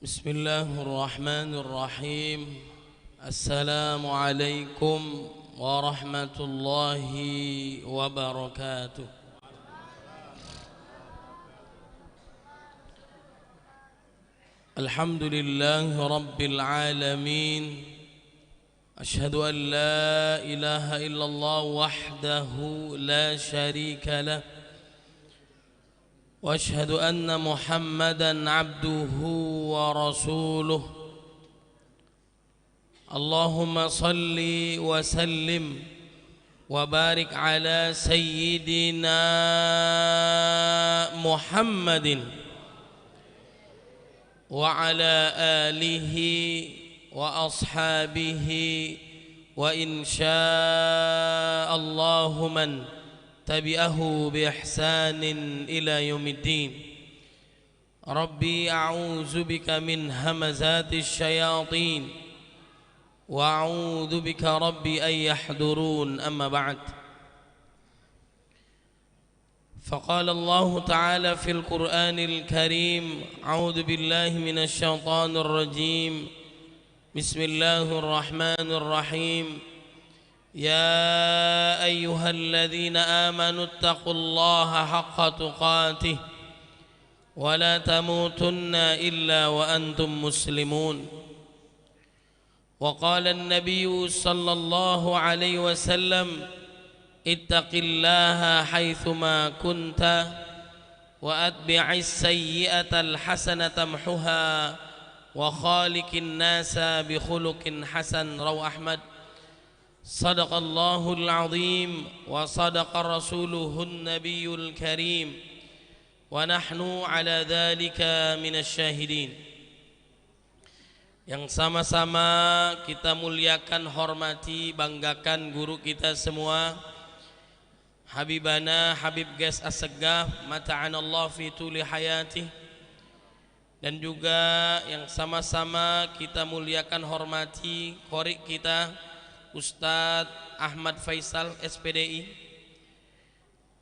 بسم الله الرحمن الرحيم. السلام عليكم ورحمة الله وبركاته. الحمد لله رب العالمين. أشهد أن لا إله إلا الله وحده لا شريك له، وأشهد أن محمدًا عبده ورسوله. اللهم صل وسلم وبارك على سيدنا محمد وعلى آله وأصحابه، وإن شاء الله من تبعه بإحسان إلى يوم الدين. ربي أعوذ بك من همزات الشياطين، وأعوذ بك ربي أن يحضرون. أما بعد، فقال الله تعالى في القرآن الكريم: أعوذ بالله من الشيطان الرجيم، بسم الله الرحمن الرحيم. يا أيها الذين آمنوا اتقوا الله حق تقاته ولا تموتن إلا وأنتم مسلمون. وقال النبي صلى الله عليه وسلم: اتق الله حيثما كنت وأتبع السيئة الحسنة تمحها وخالق الناس بخلق حسن. رواه أحمد. صدق الله العظيم وصدق رسوله النبي الكريم ونحن على ذلك من الشاهدين. Yang sama-sama kita muliakan, hormati, banggakan guru kita semua, Habibana Habib Ges Assegaf, mata'anallah fi tuli hayati. Dan juga yang sama-sama kita muliakan, hormati qori kita Ustadz Ahmad Faisal SPDI.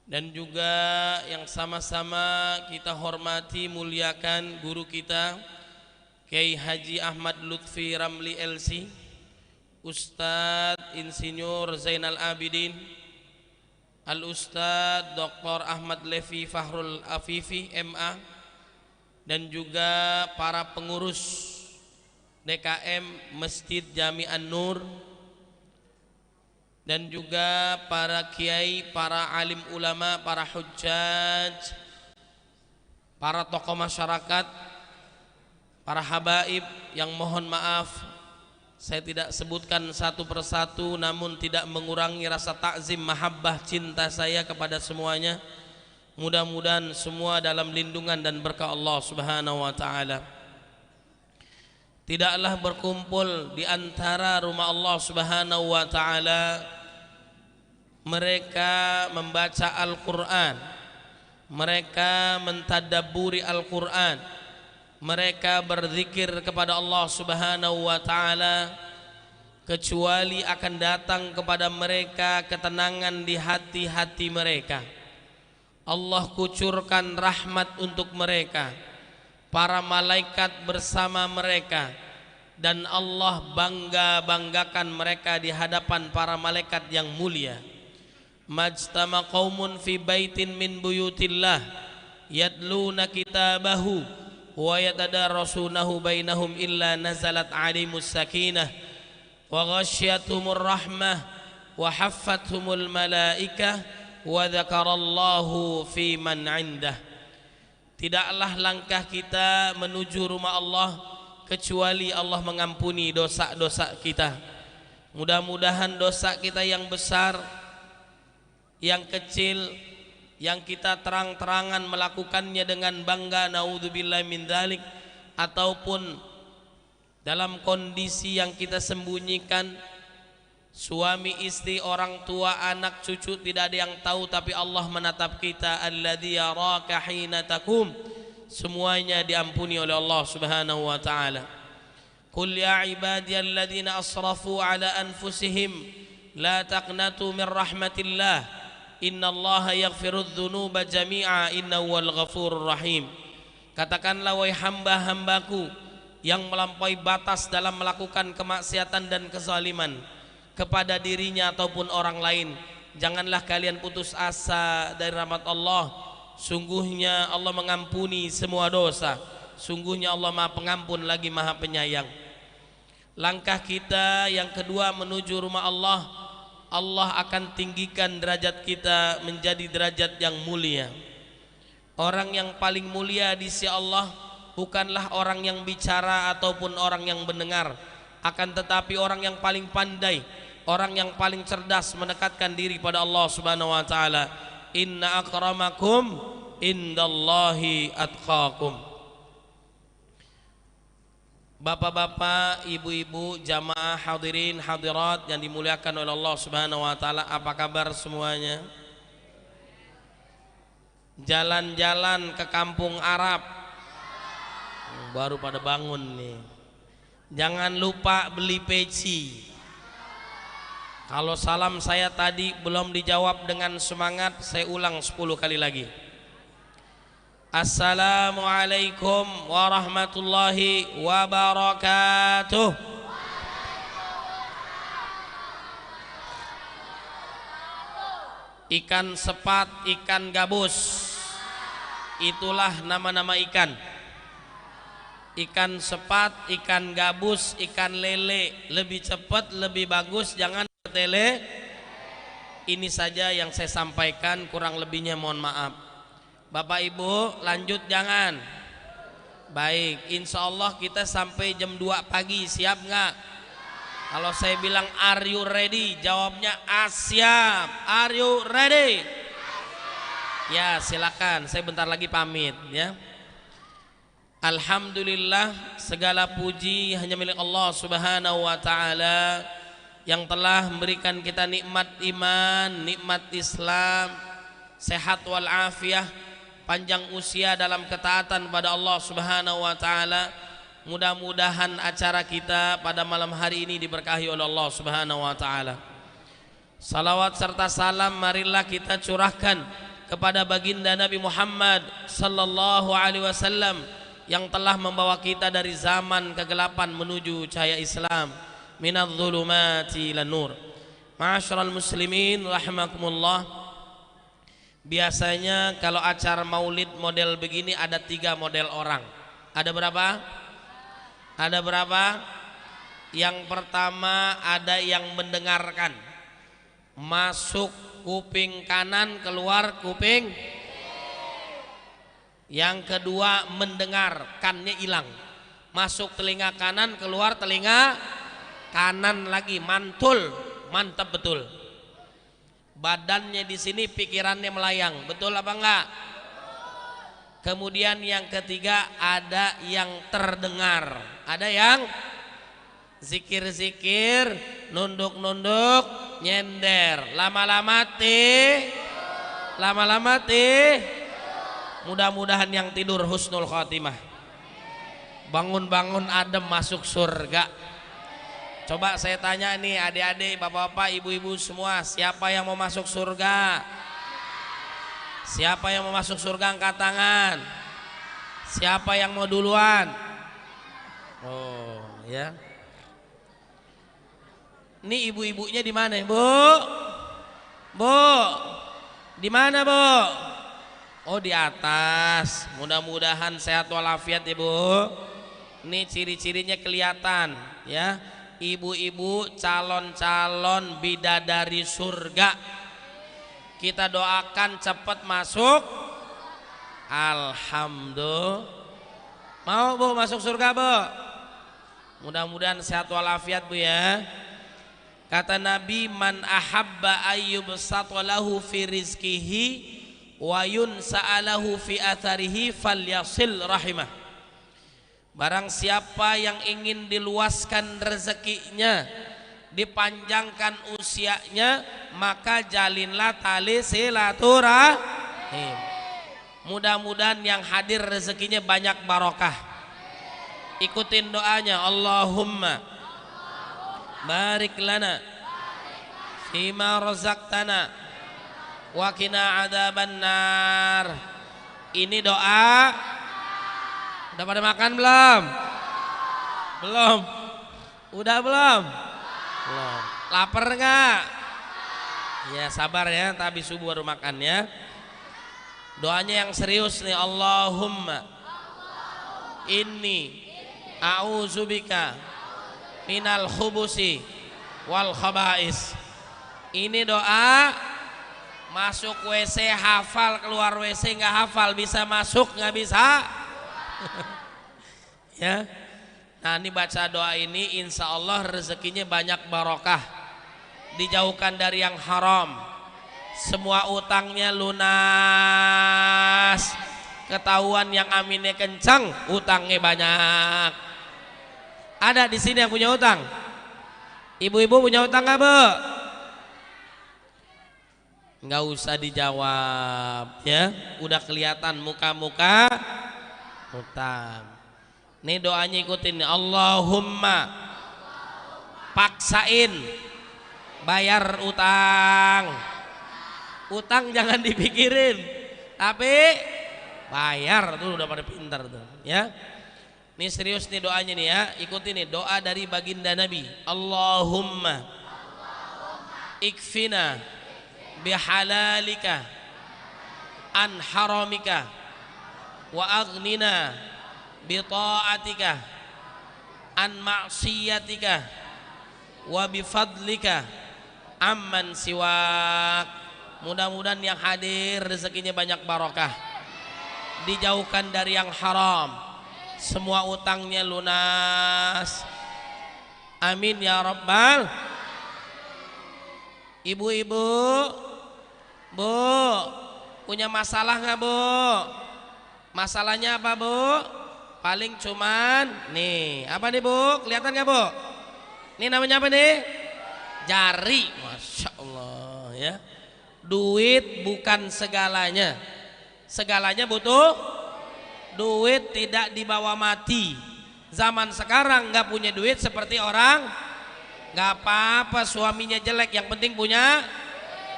Dan juga yang sama-sama kita hormati, muliakan guru kita Kiai Haji Ahmad Lutfi Ramli LC, Ustadz Insinyur Zainal Abidin, Al-Ustadz Dr. Ahmad Levi Fahrul Afifi MA, dan juga para pengurus DKM Masjid Jami An-Nur, dan juga para kiai, para alim ulama, para hujjaj, para tokoh masyarakat, para habaib yang mohon maaf saya tidak sebutkan satu persatu, namun tidak mengurangi rasa takzim, mahabbah, cinta saya kepada semuanya. Mudah-mudahan semua dalam lindungan dan berkah Allah Subhanahu wa taala. Tidaklah berkumpul di antara rumah Allah Subhanahu wa taala mereka membaca Al-Qur'an, mereka mentadabburi Al-Qur'an, mereka berzikir kepada Allah Subhanahu wa taala, kecuali akan datang kepada mereka ketenangan di hati-hati mereka. Allah kucurkan rahmat untuk mereka, para malaikat bersama mereka, dan Allah bangga-banggakan mereka di hadapan para malaikat yang mulia. Majtama qaumun fi baitin min buyutillah yadluna kitabahu wa yatadarasunahu bainahum illa nazalat alimus sakinah wa ghasyiyatuhumur rahmah wa haffathumul malaikah wa dzakarallahu fi man 'indah. Tidaklah langkah kita menuju rumah Allah kecuali Allah mengampuni dosa-dosa kita. Mudah-mudahan dosa kita yang besar, yang kecil, yang kita terang-terangan melakukannya dengan bangga, naudzubillahi min dzalik, ataupun dalam kondisi yang kita sembunyikan, suami istri, orang tua, anak, cucu tidak ada yang tahu, tapi Allah menatap kita. Alladzi yaraka hina takum, semuanya diampuni oleh Allah Subhanahu wa taala. Qul ya ibadiyalladzina asrafu ala anfusihim la taqnatu min rahmatillah innallaha yaghfirudz dzunuba jami'a innahu wal ghafurur rahim. Katakanlah, wahai hamba-hambaku yang melampaui batas dalam melakukan kemaksiatan dan kezaliman kepada dirinya ataupun orang lain, janganlah kalian putus asa dari rahmat Allah. Sungguhnya Allah mengampuni semua dosa. Sungguhnya Allah Maha Pengampun lagi Maha Penyayang. Langkah kita yang kedua menuju rumah Allah, Allah akan tinggikan derajat kita menjadi derajat yang mulia. Orang yang paling mulia di sisi Allah bukanlah orang yang bicara ataupun orang yang mendengar, akan tetapi orang yang paling pandai, orang yang paling cerdas mendekatkan diri pada Allah Subhanahu wa taala. Inna akramakum indallahi atqakum. Bapak-bapak, ibu-ibu, jamaah hadirin hadirat yang dimuliakan oleh Allah Subhanahu wa taala, apa kabar semuanya? Jalan-jalan ke kampung Arab, baru pada bangun nih. Jangan lupa beli peci. Kalau salam saya tadi belum dijawab dengan semangat, saya ulang 10 kali lagi. Assalamualaikum warahmatullahi wabarakatuh. Ikan sepat, ikan gabus, itulah nama-nama ikan. Ikan sepat, ikan gabus, ikan lele, lebih cepat, lebih bagus, jangan tele. Ini saja yang saya sampaikan, kurang lebihnya mohon maaf. Bapak Ibu lanjut jangan. Baik, insya Allah kita sampai jam 2 pagi, siap nggak? Kalau saya bilang are you ready, jawabnya siap. Are you ready? Ya silakan, saya bentar lagi pamit ya. Alhamdulillah, segala puji hanya milik Allah Subhanahu wa taala yang telah memberikan kita nikmat iman, nikmat Islam, sehat wal afiah, panjang usia dalam ketaatan pada Allah Subhanahu wa taala. Mudah-mudahan acara kita pada malam hari ini diberkahi oleh Allah Subhanahu wa taala. Salawat serta salam marilah kita curahkan kepada baginda Nabi Muhammad sallallahu alaihi wasallam yang telah membawa kita dari zaman kegelapan menuju cahaya Islam, minadz zulumati ilan nur. Ma'asyiral muslimin rahimakumullah. Biasanya kalau acara maulid model begini ada 3 model orang. Ada berapa? Ada berapa? Yang pertama ada yang mendengarkan, masuk kuping kanan, keluar kuping. Yang kedua mendengar, kannya hilang, masuk telinga kanan, keluar telinga kanan lagi, mantul, mantap betul. Badannya di sini, pikirannya melayang, betul apa enggak? Kemudian yang ketiga ada yang terdengar, ada yang zikir-zikir, nunduk-nunduk, nyender, lama-lama mudah-mudahan yang tidur husnul khotimah, bangun-bangun adem masuk surga. Coba saya tanya nih adik-adik, bapak-bapak, ibu-ibu semua, siapa yang mau masuk surga? Siapa yang mau masuk surga angkat tangan. Siapa yang mau duluan? Oh ya. Ini ibu-ibunya di mana, Bu? Bu, di mana, Bu? Oh di atas. Mudah-mudahan sehat walafiat, Ibu. Ini ciri-cirinya kelihatan, ya. Ibu-ibu calon-calon bidadari surga. Kita doakan cepat masuk. Alhamdulillah. Mau Bu masuk surga, Bu? Mudah-mudahan sehat walafiat, Bu ya. Kata Nabi, man ahabba ayyubsata lahu fi rizqihi wa yunsa'alahu fi atharihi falyasil rahimah. Barang siapa yang ingin diluaskan rezekinya, dipanjangkan usianya, maka jalinlah tali silaturahim. Mudah-mudahan yang hadir rezekinya banyak barokah. Ikutin doanya, Allahumma barik lana fima razaqtana wa qina adzabannar. Ini doa. Udah pada makan belum? Belum. Udah belum? Belum. Lapar nggak? Ya sabar ya, tapi subuh baru makan ya. Doanya yang serius nih. Allahumma inni a'udzubika minal khubusi wal khaba'is. Ini doa masuk WC hafal, keluar WC nggak hafal, bisa masuk nggak bisa. Ya. Nah ini baca doa ini insya Allah rezekinya banyak barokah, dijauhkan dari yang haram, semua utangnya lunas, ketahuan yang aminnya kencang, utangnya banyak. Ada di sini yang punya utang? Ibu-ibu punya utang nggak Bu? Nggak usah dijawab ya, udah kelihatan muka-muka utang. Nih doanya ikutin, Allahumma paksain bayar utang. Utang jangan dipikirin, tapi bayar tuh, udah pada pintar tuh ya. Nih serius nih doanya nih ya, ikutin nih doa dari baginda Nabi. Allahumma ikfina bihalalika an haramika wa aghnina bita'atika an ma'siyatika wa bifadlika amman siwak. Mudah-mudahan yang hadir rezekinya banyak barokah, dijauhkan dari yang haram, semua utangnya lunas, amin ya rabbal. Ibu-ibu, Bu, punya masalah nggak Bu? Masalahnya apa Bu? Paling cuman nih, apa nih Bu? Kelihatan nggak Bu? Ini namanya apa nih? Jari. Masya Allah ya. Duit bukan segalanya. Segalanya butuh duit, tidak dibawa mati. Zaman sekarang nggak punya duit seperti orang. Nggak apa-apa suaminya jelek, yang penting punya.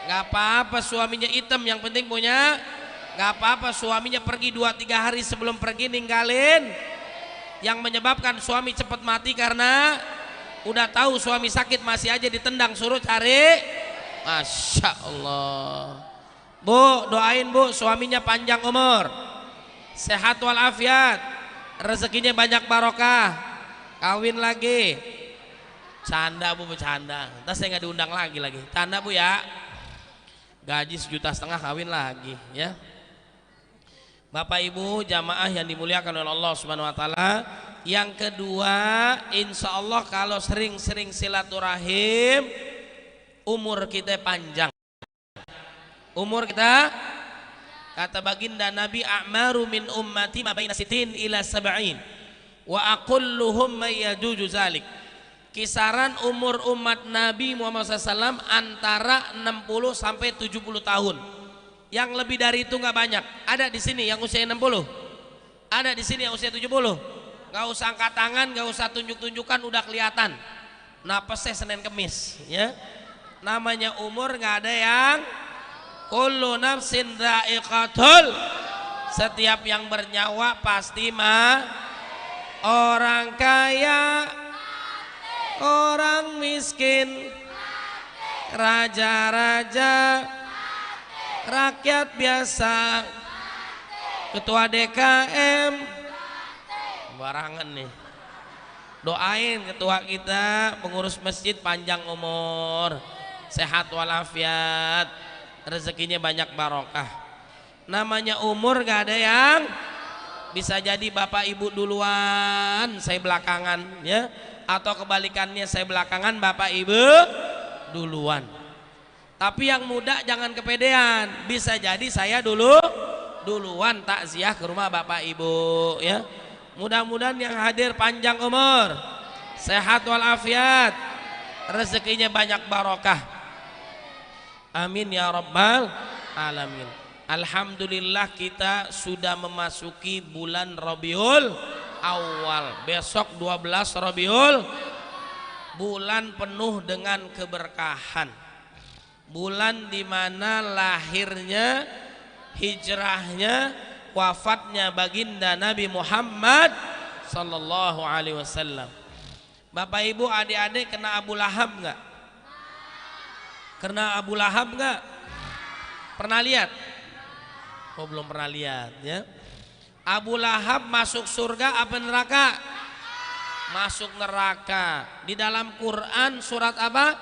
Nggak apa-apa suaminya hitam, yang penting punya. Gak apa-apa suaminya pergi 2-3 hari sebelum pergi ninggalin. Yang menyebabkan suami cepat mati karena udah tahu suami sakit masih aja ditendang, suruh cari. Masya Allah. Bu, doain Bu suaminya panjang umur, sehat walafiat, rezekinya banyak barokah, kawin lagi. Canda Bu, bercanda. Ntar saya nggak diundang lagi. Canda Bu ya. Gaji 1,5 juta kawin lagi ya. Bapak Ibu jamaah yang dimuliakan oleh Allah Subhanahu wa taala. Yang kedua, insya Allah kalau sering-sering silaturahim, umur kita panjang. Umur kita, kata baginda Nabi, a'maru min ummati ma baina sitin ila sab'in wa aqalluhum may yajuzu zalik. Kisaran umur umat Nabi Muhammad SAW antara 60 sampai 70 tahun. Yang lebih dari itu nggak banyak. Ada di sini yang usia 60, ada di sini yang usia 70. Nggak usah angkat tangan, nggak usah tunjuk-tunjukkan, udah kelihatan. Napasnya Senin Kemis, ya. Namanya umur nggak ada yang kullu nafsin dha'iqatul. Setiap yang bernyawa pasti orang kaya, orang miskin, raja-raja, rakyat biasa, ketua DKM, barangan nih. Doain ketua kita, pengurus masjid panjang umur, sehat walafiat, rezekinya banyak barokah. Namanya umur gak ada yang bisa jadi bapak ibu duluan, saya belakangan ya, atau kebalikannya saya belakangan bapak ibu duluan. Tapi yang muda jangan kepedean, bisa jadi saya duluan takziah ke rumah bapak ibu ya. Mudah-mudahan yang hadir panjang umur, sehat walafiat, rezekinya banyak barokah, amin ya rabbal alamin. Alhamdulillah kita sudah memasuki bulan Rabiul Awal. Besok 12 Rabiul, bulan penuh dengan keberkahan, bulan dimana lahirnya, hijrahnya, wafatnya baginda Nabi Muhammad sallallahu alaihi wasallam. Bapak Ibu adik-adik kena Abu Lahab nggak? Kena Abu Lahab nggak? Pernah lihat? Oh belum pernah lihat ya. Abu Lahab masuk surga apa neraka? Masuk neraka. Di dalam Quran surat apa?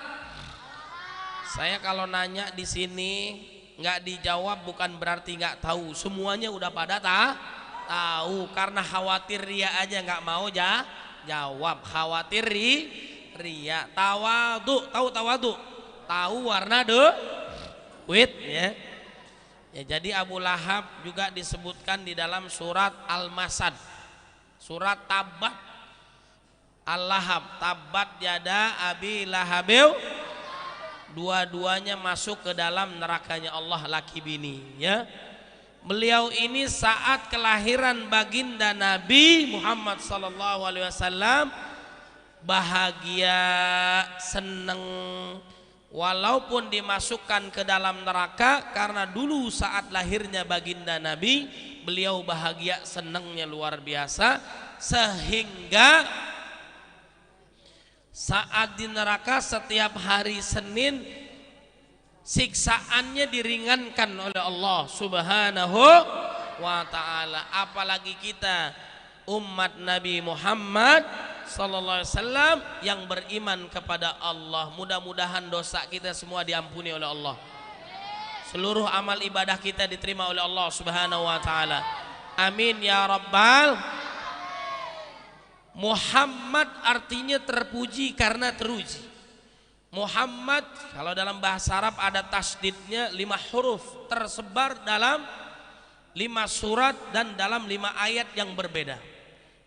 Saya kalau nanya di sini nggak dijawab bukan berarti nggak tahu. Semuanya udah pada tahu karena khawatir ria aja nggak mau jawab. Khawatir ria. Tawadu, tahu tawadu? Tahu warna duit ya. Ya, jadi Abu Lahab juga disebutkan di dalam surat Al-Masad, surat Tabat, Al-Lahab, Tabat yada Abi Lahabil, dua-duanya masuk ke dalam nerakanya Allah laki bini ya. Beliau ini saat kelahiran baginda Nabi Muhammad sallallahu alaihi wasallam bahagia, seneng, walaupun dimasukkan ke dalam neraka karena dulu saat lahirnya baginda Nabi beliau bahagia senangnya luar biasa sehingga saat di neraka setiap hari Senin siksaannya diringankan oleh Allah Subhanahu wa ta'ala. Apalagi kita umat Nabi Muhammad sallallahu alaihi wasallam yang beriman kepada Allah. Mudah-mudahan dosa kita semua diampuni oleh Allah. Seluruh amal ibadah kita diterima oleh Allah Subhanahu wa taala. Amin ya rabbal. Muhammad artinya terpuji karena teruji. Muhammad kalau dalam bahasa Arab ada tasdidnya 5 huruf tersebar dalam 5 surat dan dalam 5 ayat yang berbeda.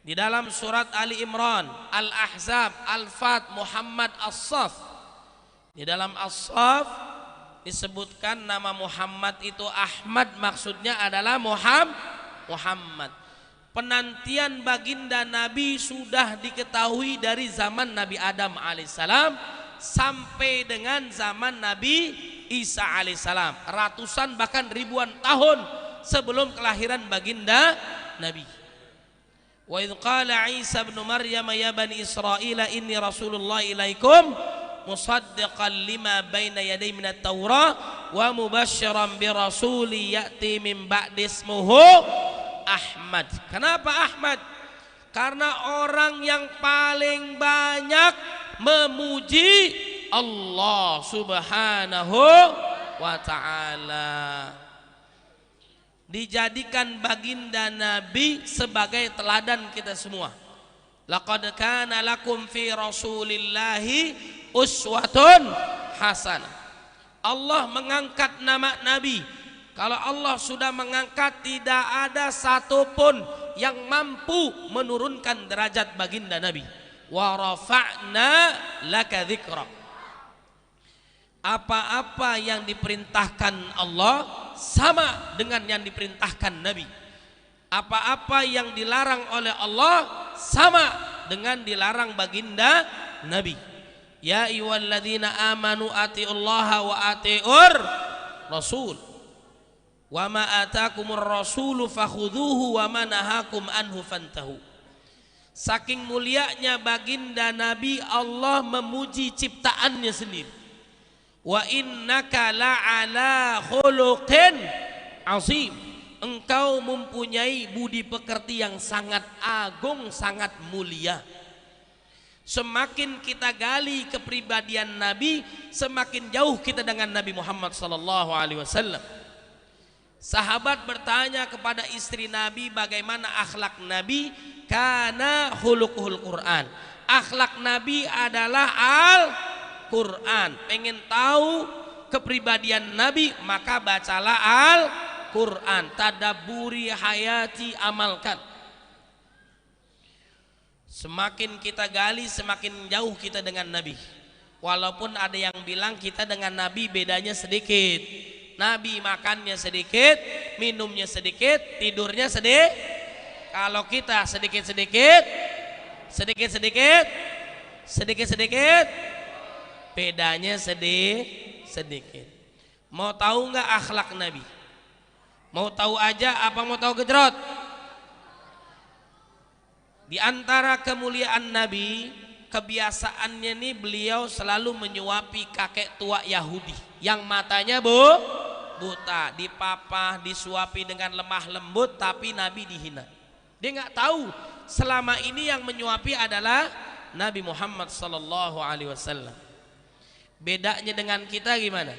Di dalam surat Ali Imran, Al-Ahzab, Al-Fat, Muhammad, As-Saf. Di dalam As-Saf disebutkan nama Muhammad itu Ahmad, maksudnya adalah Muhammad. Penantian baginda Nabi sudah diketahui dari zaman Nabi Adam alaihissalam sampai dengan zaman Nabi Isa alaihissalam. Ratusan bahkan ribuan tahun sebelum kelahiran baginda Nabi. Wa idh qala Isa ibn Maryam ya bani Israil inni rasulullah ilaikum musaddiqan lima baina yaday minat Taurah wa mubasysyiran bi rasuli ya'ti min ba'di ismuhu Ahmad. Kenapa Ahmad? Karena orang yang paling banyak memuji Allah Subhanahu wa ta'ala. Dijadikan baginda Nabi sebagai teladan kita semua. Laqad kana lakum fi rasulillahi uswatun hasanah. Allah mengangkat nama Nabi. Kalau Allah sudah mengangkat, tidak ada satupun yang mampu menurunkan derajat baginda Nabi. Wa rafa'na laka dzikrak. Apa-apa yang diperintahkan Allah sama dengan yang diperintahkan Nabi. Apa-apa yang dilarang oleh Allah sama dengan dilarang baginda Nabi. Ya ayyuhalladzina amanu atiullaha wa atiur rasul. Wa ma atakumur rasulu fakhudhuhu wa ma nahakum anhu fantahu. Saking mulianya baginda Nabi, Allah memuji ciptaannya sendiri. Wa innaka la'ala khuluqin azim. Engkau mempunyai budi pekerti yang sangat agung, sangat mulia. Semakin kita gali kepribadian Nabi, semakin jauh kita dengan Nabi Muhammad sallallahu alaihi wasallam. Sahabat bertanya kepada istri Nabi bagaimana akhlak Nabi. Kana khuluquhul Quran. Akhlak Nabi adalah Al-Quran. Pengen tahu kepribadian Nabi, maka bacalah Al-Quran. Tadabburi hayati, amalkan. Semakin kita gali, semakin jauh kita dengan Nabi. Walaupun ada yang bilang kita dengan Nabi bedanya sedikit. Nabi makannya sedikit, minumnya sedikit, tidurnya sedikit. Kalau kita sedikit-sedikit, bedanya sedikit. Mau tahu nggak akhlak Nabi? Mau tahu aja apa mau tahu gejrot? Di antara kemuliaan Nabi, kebiasaannya nih beliau selalu menyuapi kakek tua Yahudi yang matanya buta, dipapah, disuapi dengan lemah lembut, tapi Nabi dihina. Dia nggak tahu selama ini yang menyuapi adalah Nabi Muhammad sallallahu alaihi wasallam. Bedanya dengan kita gimana?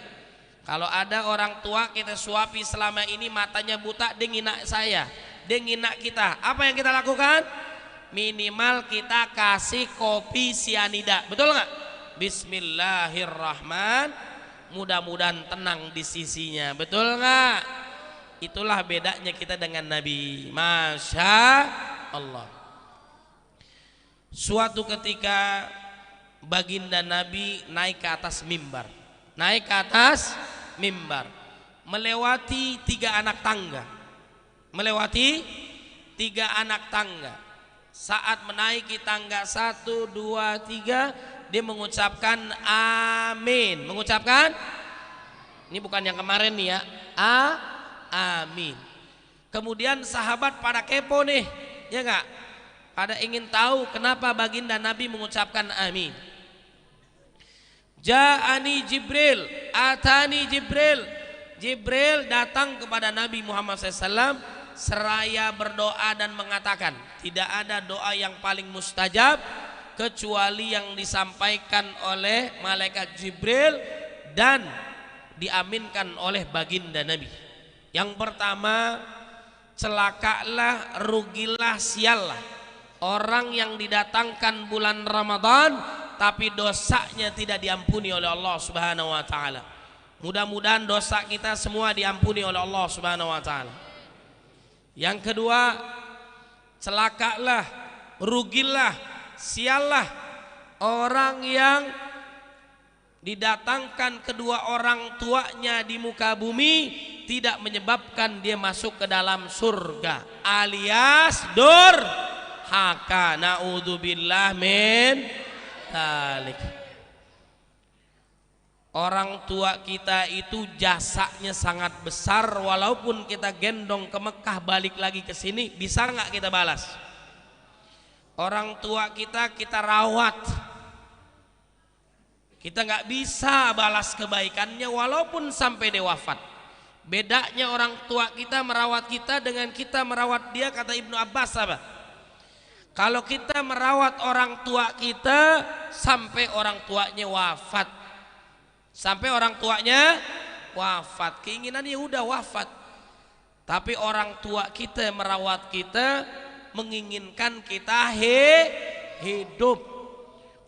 Kalau ada orang tua kita suapi selama ini matanya buta, dia ngina saya, dia ngina kita. Apa yang kita lakukan? Minimal kita kasih kopi sianida, betul nggak? Bismillahirrahmanirrahim, mudah-mudahan tenang di sisinya, betul nggak? Itulah bedanya kita dengan Nabi. Masya Allah. Suatu ketika baginda Nabi naik ke atas mimbar, melewati tiga anak tangga. Saat menaiki tangga 1, 2, 3, dia mengucapkan amin. Ini bukan yang kemarin nih ya, amin. Kemudian sahabat pada kepo nih, ya enggak? Pada ingin tahu kenapa baginda Nabi mengucapkan amin. Ja'ani Jibril, atani Jibril. Jibril datang kepada Nabi Muhammad SAW seraya berdoa dan mengatakan, tidak ada doa yang paling mustajab kecuali yang disampaikan oleh malaikat Jibril dan diaminkan oleh baginda Nabi. Yang pertama, celakalah, rugilah, siallah orang yang didatangkan bulan Ramadan tapi dosanya tidak diampuni oleh Allah Subhanahu wa taala. Mudah-mudahan dosa kita semua diampuni oleh Allah Subhanahu wa taala. Yang kedua, celakalah, rugilah, siallah orang yang didatangkan kedua orang tuanya di muka bumi tidak menyebabkan dia masuk ke dalam surga, alias durhaka. Naudzubillah min dzalik. Orang tua kita itu jasanya sangat besar, walaupun kita gendong ke Mekah balik lagi ke sini, bisa nggak kita balas? Orang tua kita rawat, kita nggak bisa balas kebaikannya walaupun sampai dia wafat. Bedanya orang tua kita merawat kita dengan kita merawat dia, kata Ibnu Abbas apa? Kalau kita merawat orang tua kita sampai orang tuanya wafat, keinginannya udah wafat. Tapi orang tua kita merawat kita, menginginkan kita hidup.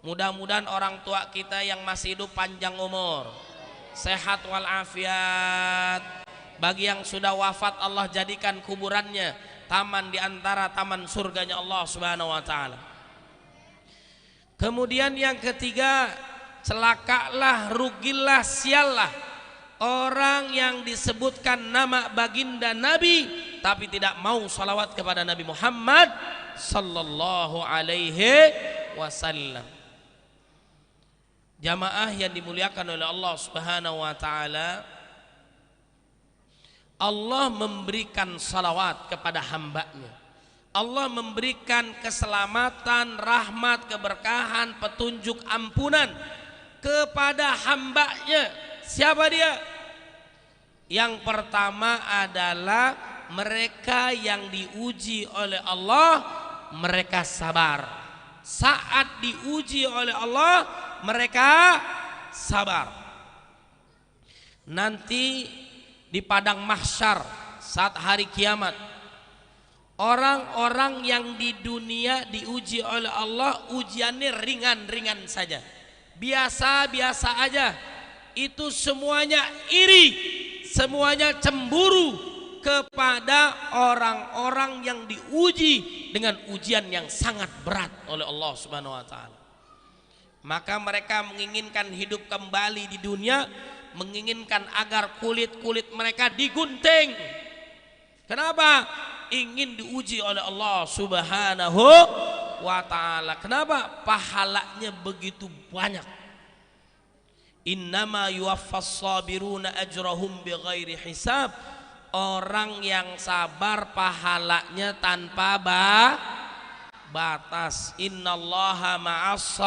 Mudah-mudahan orang tua kita yang masih hidup panjang umur, sehat walafiat. Bagi yang sudah wafat, Allah jadikan kuburannya taman di antara taman surganya Allah Subhanahu wa taala. Kemudian yang ketiga, celakalah, rugilah, siallah orang yang disebutkan nama baginda Nabi tapi tidak mau salawat kepada Nabi Muhammad sallallahu alaihi wasallam. Jamaah yang dimuliakan oleh Allah Subhanahu wa taala, Allah memberikan salawat kepada hambanya. Allah memberikan keselamatan, rahmat, keberkahan, petunjuk, ampunan kepada hambanya. Siapa dia? Yang pertama adalah mereka yang diuji oleh Allah, mereka sabar. Saat diuji oleh Allah, mereka sabar. Nanti di padang mahsyar saat hari kiamat, orang-orang yang di dunia diuji oleh Allah ujiannya ringan-ringan saja, biasa-biasa aja, itu semuanya iri, semuanya cemburu kepada orang-orang yang diuji dengan ujian yang sangat berat oleh Allah Subhanahu wa taala. Maka mereka menginginkan hidup kembali di dunia, menginginkan agar kulit-kulit mereka digunting. Kenapa? Ingin diuji oleh Allah Subhanahu wa taala. Kenapa? Pahalanya begitu banyak. Innama yuwaffas sabiruna ajrahum bighairi hisab. Orang yang sabar pahalanya tanpa batas. Innallaha ma'as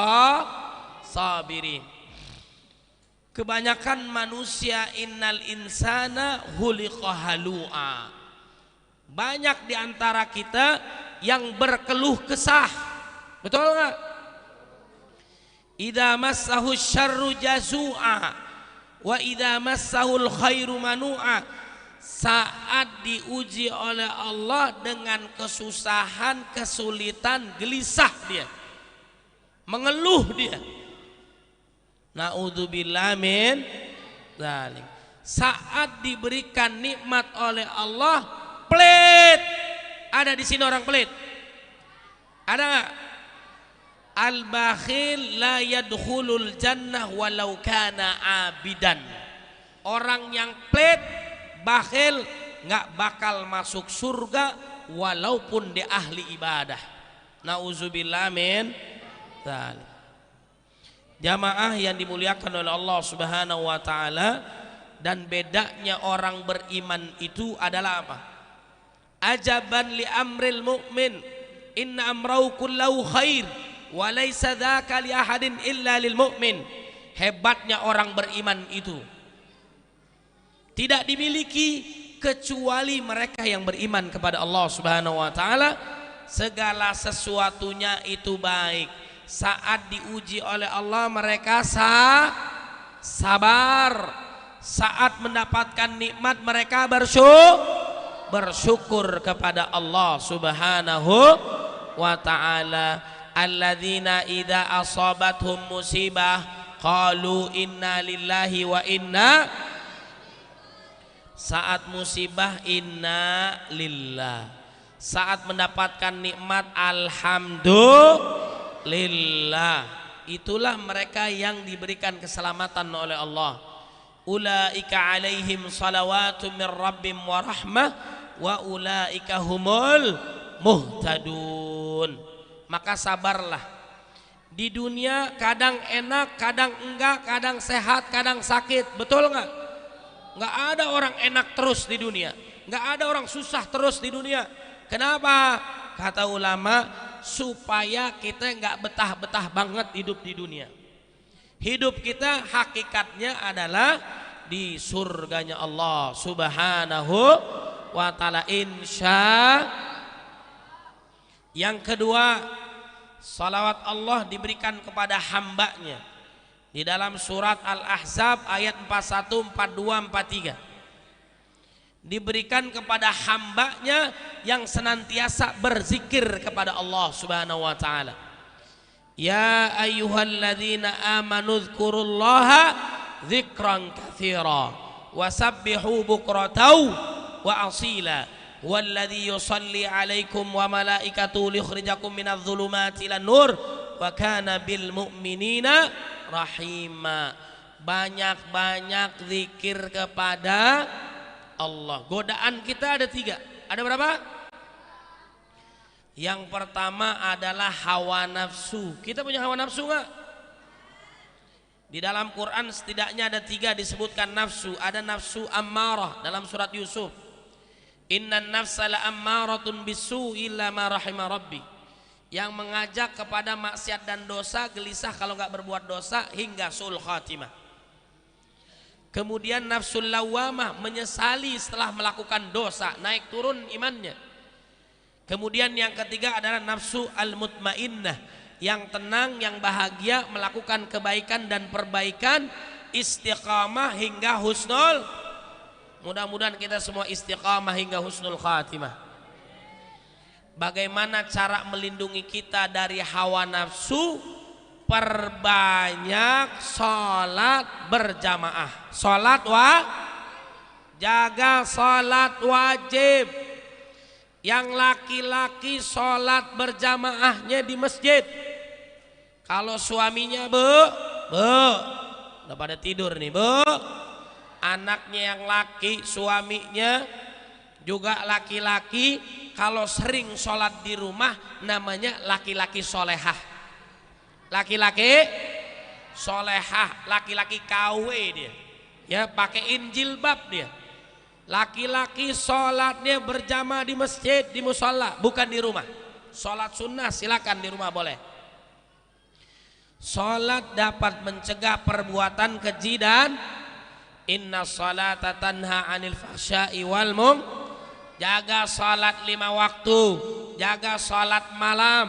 sabirin. Kebanyakan manusia innal insana khuliqa halu'a. Banyak di antara kita yang berkeluh kesah. Betul enggak? Idza massahu syarru jazu'a wa idza massahul khairu manu'a. Saat diuji oleh Allah dengan kesusahan, kesulitan, gelisah dia, mengeluh dia. Na'udzubillah min dzalik. Saat diberikan nikmat oleh Allah, pelit. Ada di sini orang pelit? Ada enggak? Al-bakhil la yadkhulul jannah walau kana abidan. Orang yang pelit, bakhil, nggak bakal masuk surga walaupun dia ahli ibadah. Nauzubillah min dzalik. Jamaah yang dimuliakan oleh Allah Subhanahu wa taala, dan bedanya orang beriman itu adalah apa? Ajaban li amril mu'min, inna amrahu kullahu khair wa laysa dzaka li ahadin illa lil mu'min. Hebatnya orang beriman itu tidak dimiliki kecuali mereka yang beriman kepada Allah Subhanahu wa taala. Segala sesuatunya itu baik. Saat diuji oleh Allah mereka sabar. Saat mendapatkan nikmat mereka bersyukur kepada Allah Subhanahu wa taala. Alladzina idza asabathum musibah qalu inna lillahi wa inna. Saat musibah inna lillah. Saat mendapatkan nikmat alhamdulillah. Itulah mereka yang diberikan keselamatan oleh Allah. Ulaika alaihim salawatu min rabbim wa rahmah wa ulaika humul muhtadun. Maka sabarlah. Di dunia kadang enak, kadang enggak, kadang sehat, kadang sakit. Betul enggak? Enggak ada orang enak terus di dunia. Enggak ada orang susah terus di dunia. Kenapa? Kata ulama, supaya kita enggak betah-betah banget hidup di dunia. Hidup kita hakikatnya adalah di surganya Allah Subhanahu wa taala, insya. Yang kedua, salawat Allah diberikan kepada hambanya. Di dalam surat Al-Ahzab ayat 41, 42, 43. Diberikan kepada hambanya yang senantiasa berzikir kepada Allah Subhanahu wa taala. Ya ayyuhalladzina amanu dzkurullaha dzikran katsira wasabbihu bukratan wa asila walladzi yusalli 'alaikum wa malaikatuhu liyukhrijakum minadh dhulumati ilan nur wa kana bil mu'minina rahima. Banyak-banyak zikir kepada Allah. Godaan kita ada 3. Ada berapa? Yang pertama adalah hawa nafsu. Kita punya hawa nafsu enggak? Di dalam Quran setidaknya ada 3 disebutkan nafsu. Ada nafsu ammarah dalam surat Yusuf. Innan nafsa la ammaratun bisu'i illa ma rahima rabbi. Yang mengajak kepada maksiat dan dosa, gelisah kalau enggak berbuat dosa hingga sul khatimah. Kemudian nafsul lawamah, menyesali setelah melakukan dosa, naik turun imannya. Kemudian yang ketiga adalah nafsu al-mutmainnah, yang tenang, yang bahagia, melakukan kebaikan dan perbaikan, istiqamah hingga husnul. Mudah-mudahan kita semua istiqamah hingga husnul khatimah. Bagaimana cara melindungi kita dari hawa nafsu? Perbanyak sholat berjamaah. Jaga sholat wajib. Yang laki-laki sholat berjamaahnya di masjid. Kalau suaminya udah pada tidur nih anaknya yang laki, suaminya juga laki-laki, kalau sering sholat di rumah namanya laki-laki solehah. Laki-laki solehah, laki-laki KW dia, ya pakaiin jilbab dia. Laki-laki sholatnya berjamaah di masjid, di musola, bukan di rumah. Sholat sunnah silakan di rumah boleh. Sholat dapat mencegah perbuatan keji dan inna sholata tanha anil fahsya'i wal munkar. Jaga sholat 5 waktu, jaga sholat malam,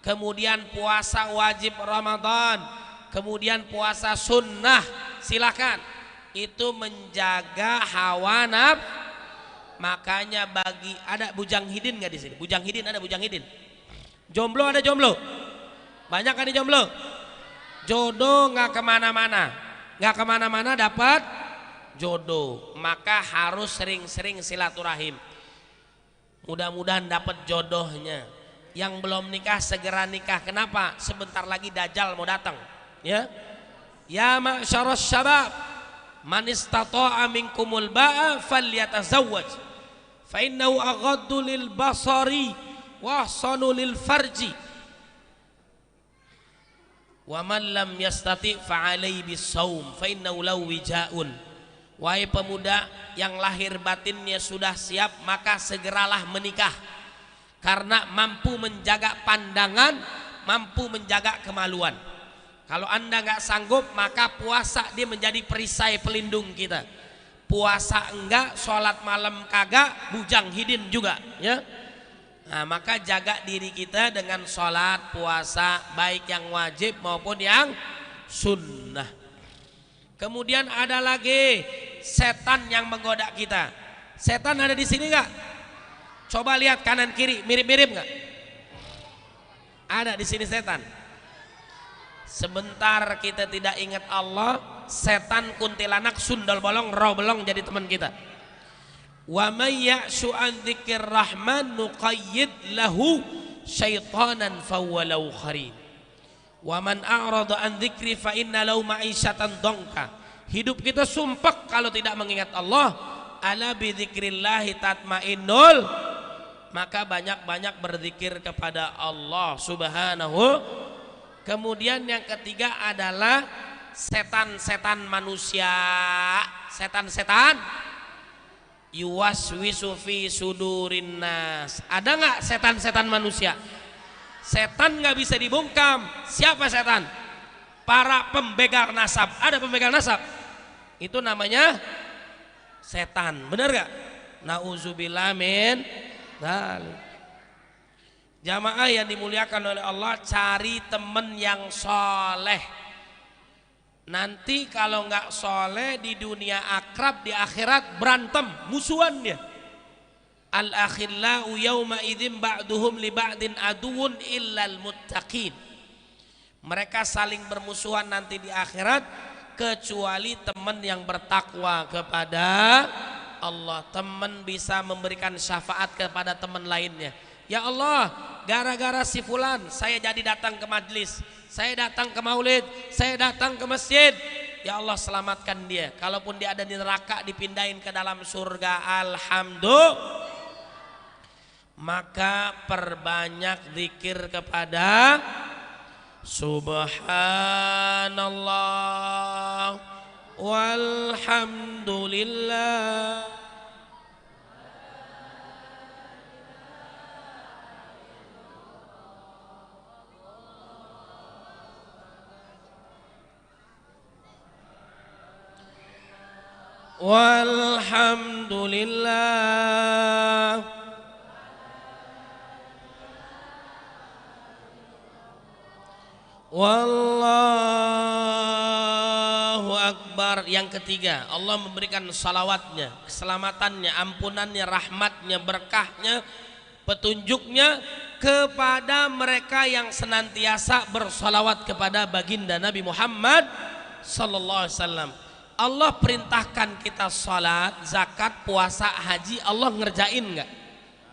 kemudian puasa wajib Ramadan, kemudian puasa sunnah silakan. Itu menjaga hawa nafsu. Makanya bagi ada bujang hidin nggak di sini? Bujang hidin ada bujang hidin. Jomblo ada jomblo. Banyak kan jomblo. Jodoh nggak kemana-mana, nggak kemana-mana dapat jodoh. Maka harus sering-sering silaturahim. Mudah-mudahan dapat jodohnya. Yang belum nikah segera nikah. Kenapa? Sebentar lagi Dajjal mau datang. Ya, ya ma'syaras syabab, man istata'a minkumul ba'a falyatazawwaj fa innahu aghaddu lil basari wa ahsanu lil farji wa man lam yastati' fa alayhi bis-shaum fa innahu lahu wijaun. Wahai pemuda yang lahir batinnya sudah siap, maka segeralah menikah, karena mampu menjaga pandangan, mampu menjaga kemaluan. Kalau anda nggak sanggup, maka puasa dia menjadi perisai pelindung kita. Puasa enggak, sholat malam kagak, bujang hidin juga, ya. Nah, maka jaga diri kita dengan sholat, puasa, baik yang wajib maupun yang sunnah. Kemudian ada lagi setan yang menggoda kita. Setan ada di sini nggak? Coba lihat kanan kiri, mirip-mirip nggak? Ada di sini setan. Sebentar kita tidak ingat Allah, setan kuntilanak sundal bolong roh belong jadi teman kita. Wa may ya'shu an dzikir rahman nuqayyid lahu syaitanan fawwalau qarin. Wa man a'rada an dzikri fa inna lahu ma'isyatan dhanka. Hidup kita sumpek kalau tidak mengingat Allah. Ala bi dzikrillah tatmainnul. Maka banyak-banyak berzikir kepada Allah Subhanahu. Kemudian yang ketiga adalah setan-setan manusia. Setan-setan yuwaswisu fi sudurin nas. Ada nggak setan-setan manusia? Setan nggak bisa dibungkam. Siapa setan? Para pembegal nasab. Ada pembegal nasab, itu namanya setan. Benar gak? Nauzubillah min dzalik. Jamaah yang dimuliakan oleh Allah, cari teman yang soleh. Nanti kalau nggak soleh di dunia akrab, di akhirat berantem, musuhan dia. Al-akhillau yawma idzin ba'duhum li ba'din aduwwun illal muttaqin. Mereka saling bermusuhan nanti di akhirat kecuali teman yang bertakwa kepada Allah. Teman bisa memberikan syafaat kepada teman lainnya. Ya Allah, gara-gara si fulan saya jadi datang ke majlis, saya datang ke maulid, saya datang ke masjid. Ya Allah, selamatkan dia. Kalaupun dia ada di neraka, dipindahin ke dalam surga. Alhamdulillah. Maka perbanyak zikir kepada Subhanallah walhamdulillah. Walhamdulillah. Wallahu Akbar. Yang ketiga, Allah memberikan salawatnya, keselamatannya, ampunannya, rahmatnya, berkahnya, petunjuknya kepada mereka yang senantiasa bersalawat kepada baginda Nabi Muhammad sallallahu alaihi wasallam. Allah perintahkan kita salat, zakat, puasa, haji. Allah ngerjain nggak?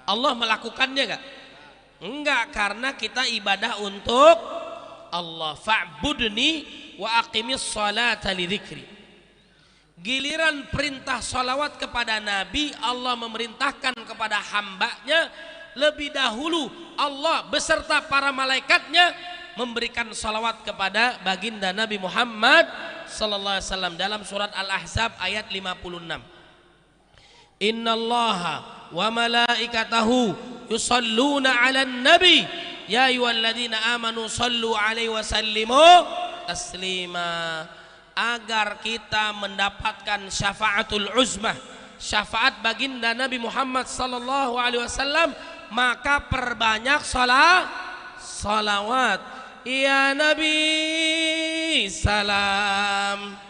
Allah melakukannya nggak? Enggak, karena kita ibadah untuk Allah. Fa'budni wa aqimis salata li dzikri. Giliran perintah salawat kepada Nabi, Allah memerintahkan kepada hambanya lebih dahulu. Allah beserta para malaikatnya memberikan salawat kepada baginda Nabi Muhammad sallallahu alaihi wasallam dalam surat Al-Ahzab ayat 56. Innallaha wa malaikatahu yusalluna 'alan nabi ya ayyuhalladzina amanu sallu 'alaihi wa sallimu taslima. Agar kita mendapatkan syafaatul uzmah, syafaat baginda Nabi Muhammad sallallahu alaihi wasallam, maka perbanyak salawat. Ya Nabi salam.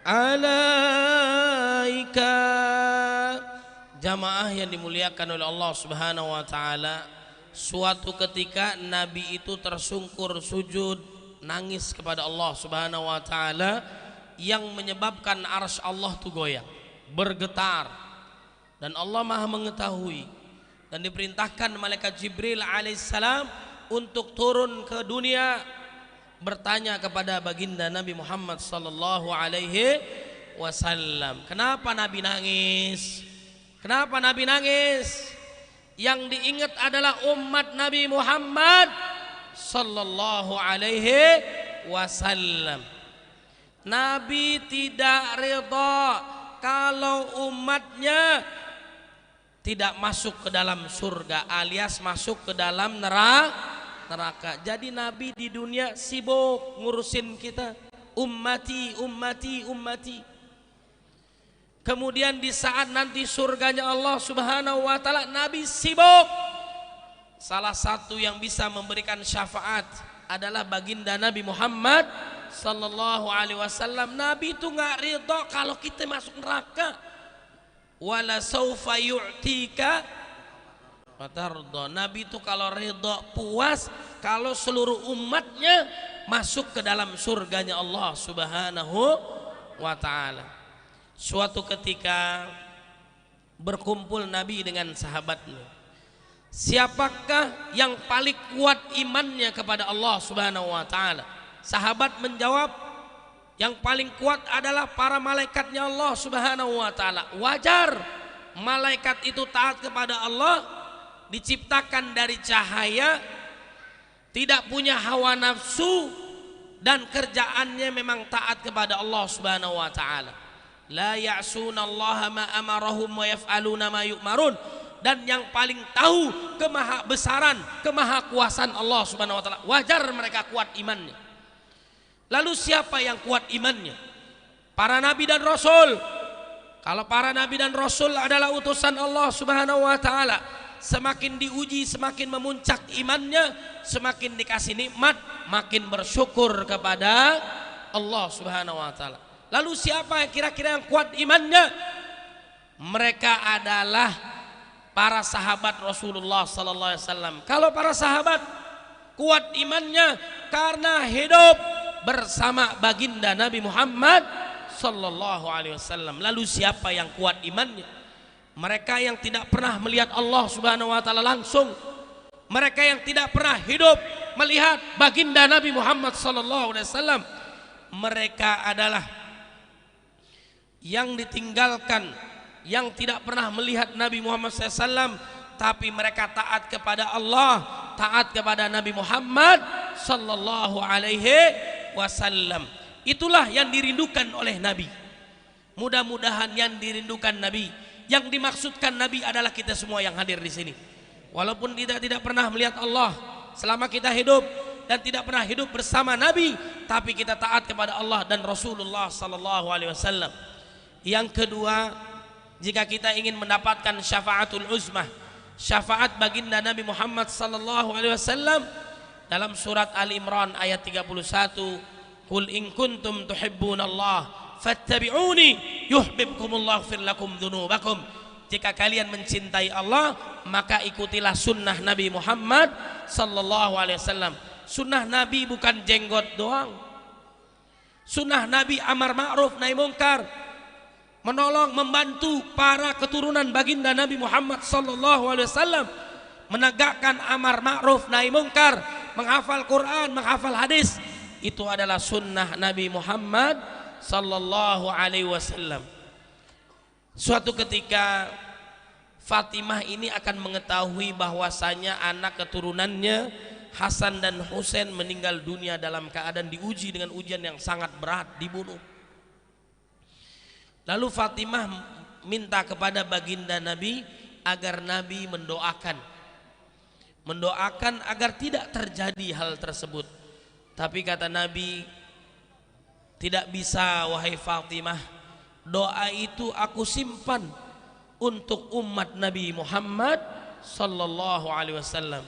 Alaika. Jamaah yang dimuliakan oleh Allah Subhanahu wa taala, suatu ketika Nabi itu tersungkur sujud nangis kepada Allah Subhanahu wa taala yang menyebabkan arsy Allah itu goyang, bergetar, dan Allah Maha mengetahui, dan diperintahkan malaikat Jibril alaihissalam untuk turun ke dunia bertanya kepada baginda Nabi Muhammad sallallahu alaihi wasallam, kenapa Nabi nangis? Kenapa Nabi nangis? Yang diingat adalah umat Nabi Muhammad sallallahu alaihi wasallam. Nabi tidak ridha kalau umatnya tidak masuk ke dalam surga alias masuk ke dalam neraka. Jadi Nabi di dunia sibuk ngurusin kita, ummati ummati ummati. Kemudian di saat nanti surganya Allah Subhanahu wa taala, Nabi sibuk. Salah satu yang bisa memberikan syafaat adalah baginda Nabi Muhammad sallallahu alaihi wasallam. Nabi itu enggak ridha kalau kita masuk neraka. Wala saufa yu'tika fatarda. Nabi itu kalau ridha, puas kalau seluruh umatnya masuk ke dalam surganya Allah Subhanahu wa taala. Suatu ketika berkumpul Nabi dengan sahabatnya. Siapakah yang paling kuat imannya kepada Allah Subhanahu wa taala? Sahabat menjawab, yang paling kuat adalah para malaikatnya Allah Subhanahu wa taala. Wajar malaikat itu taat kepada Allah, diciptakan dari cahaya, tidak punya hawa nafsu, dan kerjaannya memang taat kepada Allah Subhanahu wa taala. La ya'sunallaha ma amarahum wa yaf'aluna ma yu'marun. Dan yang paling tahu kemahabesaran, kemahakuasaan Allah Subhanahu wa taala. Wajar mereka kuat imannya. Lalu siapa yang kuat imannya? Para nabi dan rasul. Kalau para nabi dan rasul adalah utusan Allah Subhanahu wa taala, semakin diuji, semakin memuncak imannya, semakin dikasih nikmat, makin bersyukur kepada Allah Subhanahu wa taala. Lalu siapa yang kira-kira yang kuat imannya? Mereka adalah para sahabat Rasulullah sallallahu alaihi wasallam. Kalau para sahabat kuat imannya karena hidup bersama baginda Nabi Muhammad sallallahu alaihi wasallam. Lalu siapa yang kuat imannya? Mereka yang tidak pernah melihat Allah Subhanahu wa taala langsung. Mereka yang tidak pernah hidup melihat baginda Nabi Muhammad sallallahu alaihi wasallam. Mereka adalah yang ditinggalkan, yang tidak pernah melihat Nabi Muhammad SAW, tapi mereka taat kepada Allah, taat kepada Nabi Muhammad sallallahu alaihi wasallam. Itulah yang dirindukan oleh Nabi. Mudah-mudahan yang dirindukan Nabi, yang dimaksudkan Nabi adalah kita semua yang hadir di sini. Walaupun kita tidak pernah melihat Allah selama kita hidup dan tidak pernah hidup bersama Nabi, tapi kita taat kepada Allah dan Rasulullah sallallahu alaihi wasallam. Yang kedua, jika kita ingin mendapatkan syafaatul uzmah, syafaat baginda Nabi Muhammad sallallahu alaihi wasallam, dalam surat Ali Imran ayat 31, qul in kuntum tuhibbunallah fattabi'uni yuhibbukumullah fir lakum dzunubakum. Jika kalian mencintai Allah, maka ikutilah sunnah Nabi Muhammad sallallahu alaihi wasallam. Sunnah Nabi bukan jenggot doang. Sunnah Nabi amar ma'ruf nahi mungkar, menolong, membantu para keturunan baginda Nabi Muhammad sallallahu alaihi wasallam, menegakkan amar ma'ruf nahi mungkar, menghafal Quran, menghafal hadis, itu adalah sunnah Nabi Muhammad sallallahu alaihi wasallam. Suatu ketika Fatimah ini akan mengetahui bahwasanya anak keturunannya Hasan dan Husain meninggal dunia dalam keadaan diuji dengan ujian yang sangat berat, dibunuh. Lalu Fatimah minta kepada baginda Nabi agar Nabi mendoakan agar tidak terjadi hal tersebut. Tapi kata Nabi, tidak bisa wahai Fatimah, doa itu aku simpan untuk umat Nabi Muhammad sallallahu alaihi wasallam.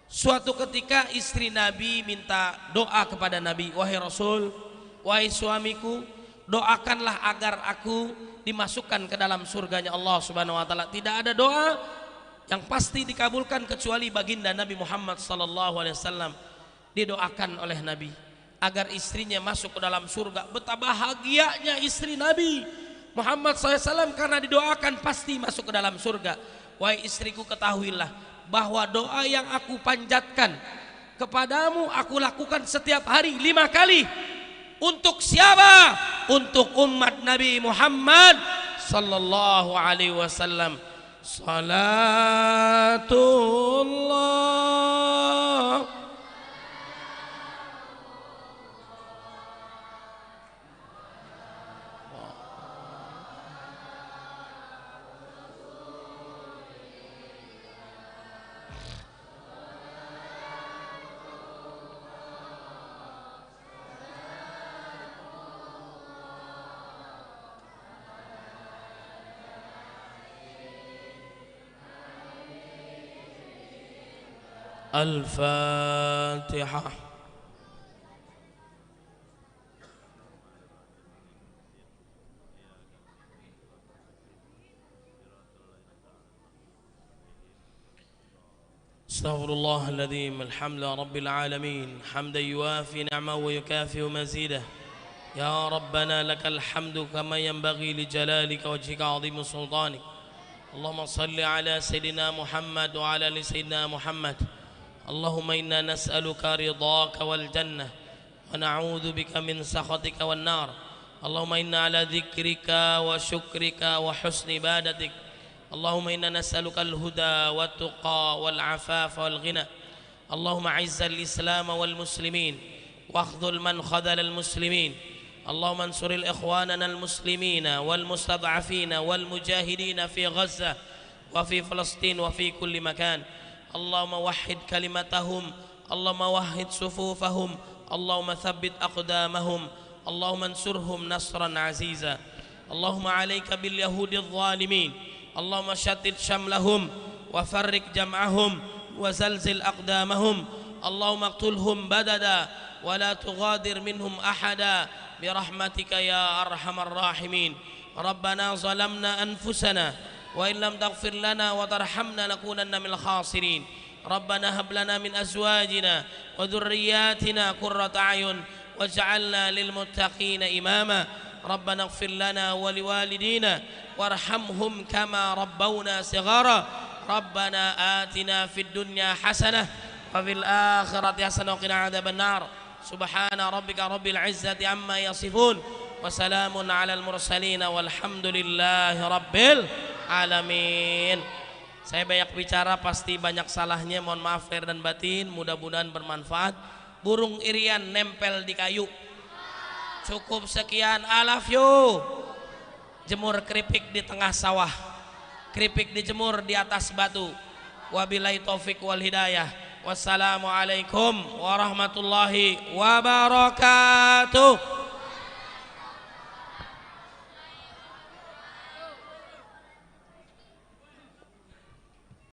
Suatu ketika istri Nabi minta doa kepada Nabi, wahai Rasul, wahai suamiku, doakanlah agar aku dimasukkan ke dalam surganya Allah Subhanahu wa taala. Tidak ada doa yang pasti dikabulkan kecuali baginda Nabi Muhammad sallallahu alaihi wasallam didoakan oleh Nabi agar istrinya masuk ke dalam surga. Betapa bahagianya istri Nabi Muhammad SAW karena didoakan pasti masuk ke dalam surga. Wahai istriku, ketahuilah bahwa doa yang aku panjatkan kepadamu aku lakukan setiap hari 5 kali. Untuk siapa? Untuk umat Nabi Muhammad sallallahu alaihi wasallam. Salatullah Al-Fatihah. Astaghfirullah al-azim, alhamdulillah rabbil alamin, hamdan yuwafi ni'amahu wa yukafi'u mazidah. Ya Rabbana lakal hamdu kama yanbaghi li jalalika wajhika 'azimi sultanik. Allahumma salli ala sayyidina Muhammad wa ala ali sayyidina Muhammad. Allahumma inna nas'aluka ridhaka wal jannah wa na'udzu bika min sakhatika wan nar. Allahumma inna ala dzikrika wa syukrika wa husni ibadatik. Allahumma inna nas'aluka al-huda wat tuqa wal afafa wal ghina. Allahumma 'izzal islam wal muslimin واخذل من خذل المسلمين. اللهم انصر الإخواننا المسلمين والمستضعفين والمجاهدين في غزة وفي فلسطين وفي كل مكان. اللهم وحد كلمتهم، اللهم وحد صفوفهم، اللهم ثبت أقدامهم، اللهم انصرهم نصرا عزيزا. اللهم عليك باليهود الظالمين، اللهم شتت شملهم وفرق جمعهم وزلزل أقدامهم. اللهم اقتلهم بددا ولا تغادر منهم أحدا برحمتك يا أرحم الراحمين. ربنا ظلمنا أنفسنا وإن لم تغفر لنا وترحمنا لنكونن من الخاسرين. ربنا هب لنا من أزواجنا وذرياتنا قرة أعين واجعلنا للمتقين إماما. ربنا اغفر لنا ولوالدينا وارحمهم كما ربونا صغارا. ربنا آتنا في الدنيا حسنة وفي الآخرة حسنة وقنا عذاب النار. سبحان ربك رب العزة عما يصفون وسلام على المرسلين والحمد لله رب العالمين. Saya banyak bicara, pasti banyak salahnya, mohon maaf lahir dan batin. Mudah-mudahan bermanfaat. Burung irian nempel di kayu. Cukup sekian, I love you. Jemur keripik di tengah sawah, keripik dijemur di atas batu. Wabillahi taufik wal hidayah. Wassalamualaikum warahmatullahi wabarakatuh.